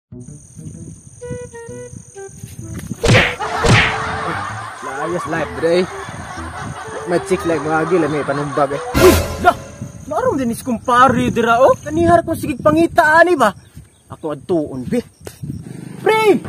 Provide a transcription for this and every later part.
Layas life, Dre. May chick like mga agil, may panumbag eh. Uy! La! Naroon din is kumpare, dira, oh. Kanihar kong sigig pangitaan, ba? Ako adtuon, be. Pre!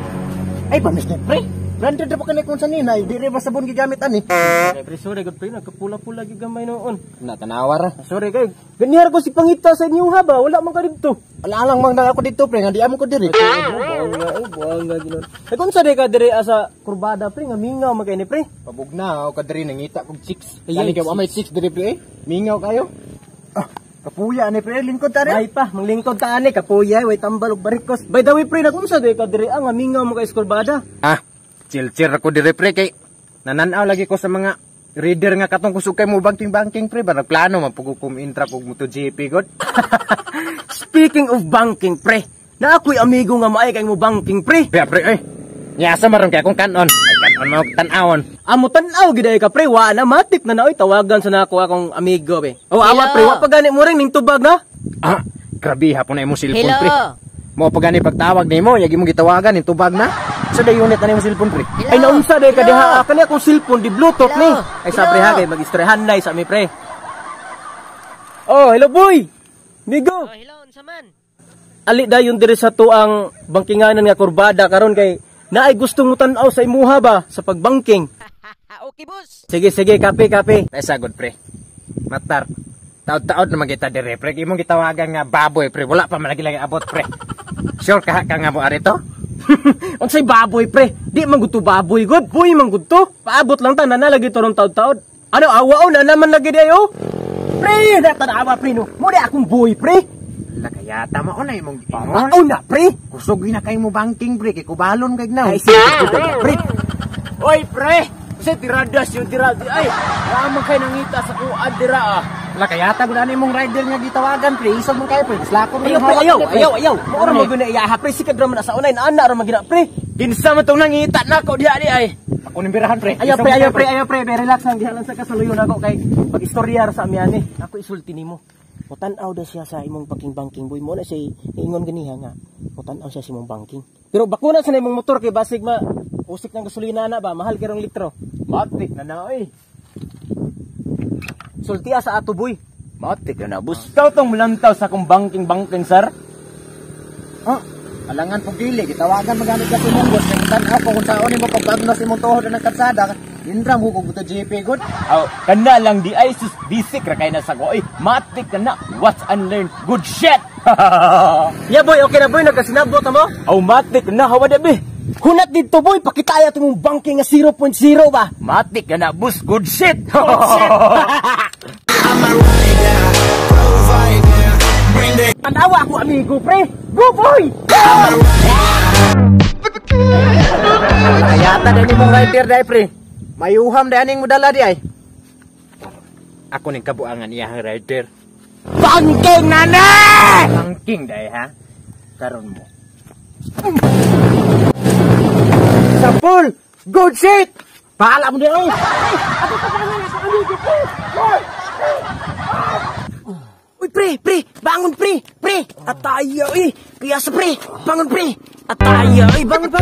Ay, bamis na, pre. Branded na pa kanay kung sanina, di rin ba sabon gigamit, ani? Ay, pre, sorry, good pre. Nagkapula-pula gigamay noon. Natanawar, sorry, kay. Kanihar ko si pangita sa inyo, ha, ba? Wala man ka dito. Wala lang mang ako dito, pre. Nga di amon ko diri. Buwang nga, gano'n. Ay, kung sa ka diri asa kurbada, pre, nga mingaw magkay ni, pre. Pabugna, ako ka diri, nangita kong chicks. Kani ka, may chicks diri, pre, mingaw kayo. Kapuya ni pre, lingkod ta rin. Ay pa, manglingkod ta ani, kapuya, way tambal og barikos. By the way pre, nagunsa di ka diri ang mingaw mo kay eskurbada. Chill ako diri pre kay nananaw lagi ko sa mga reader nga katong kusukay mo banking pre, ba nagplano mapugukom intra kog MotoGP god. Speaking of banking pre, na ako'y amigo nga maay kay mo banking pre. Pre ay. Nyasa maron kay akong kanon. Ay kanon mo tan-awon. Amo tan-aw giday ka pre, wa na matik na naoy tawagan sa nako akong amigo be. Oh awa pre, wa pa gani mo ring ning tubag na. Grabe hapon na imo cellphone pre. Mo pa gani pagtawag nimo, yagi mo gitawagan ning tubag na. Sa day unit na nimo cellphone pre. Ay naunsa day ka diha kani akong cellphone di bluetooth ni. Ay sa pre ha kay mag-istrehan lay sa mi pre. Oh, hello boy. Migo. Oh, hello unsa man? Ali dayon diri sa tuang bangkinganan nga kurbada karon kay na ay gusto mo tan-aw sa imuha ba sa pagbangking. Okay boss. Sige kape. Ay sagod pre. Matar. Taod naman kita dire pre. Imong gitawagan nga baboy pre. Wala pa man lagi abot pre. Sure ka nga mo arito? Unsay baboy pre? Di man gud to baboy god. Boy man gud to. Paabot lang ta na lagi to ron taod. Ano awa na naman lagi dayo? Pre, natanawa pre no. Mo di akong boy pre. Kayata mo na imong gipangon. Na pre. Kusog na kay mo banking pre kay kubalon kay na. Ay pre. Oy pre, sa tiradas yung tiradi ay. Ramang kay nangita sa kuan dira ah. Kayata gud ani mong rider nga gitawagan pre. Isog man kay pre. Slako mo. Ayaw. Mo ra mo guna iya pre sikad ra man sa unay ana ra magina pre. Kinsa man tong nangita nako diha di ay. Ako ning birahan pre. Ayaw pre. Relax lang diha lang sa kasaluyon ako kay pag-istorya sa amyani. Ako isulti nimo. Mutanaw daw siya sa imong banking boy mo na siya ingon ganiha nga. Mutanaw siya sa imong banking. Pero bakuna sa imong motor kay basig usik ng gasolina na ba mahal kirong litro. Matik na oy. Sultiya sa ato boy. Matik na bus. Ikaw tong mulantaw sa akong banking sir. Alangan pug dili gitawagan magamit ka sa imong boss kay tan-aw kung saon imong pagpagnos imong tuhod na kalsada. Indram hukog buta JP good. Kana lang di ay sus bisik ra kay na sa ko. Matik na. What's unlearned? Good shit. Yeah boy, okay na boy nagkasinabot mo? Matik na hawa be. Hunat dito boy, pakitaya to mong banking nga 0.0 ba? Matik na bus, good shit. Good shit. Panawa ako amigo pre. Go boy. Kayata na ni mong rider dai pre. Mayuham dai aning modala di ay. Ako ning kabuangan iyang rider. Banking na na! Banking dai ha. Karon mo. Sapul! Good shit! Paala mo di ay. Ako kabangan ako amigo pre. Uy pre, bangon pre. Ataya kaya sa pre. Bangon pre. Ataya bangon.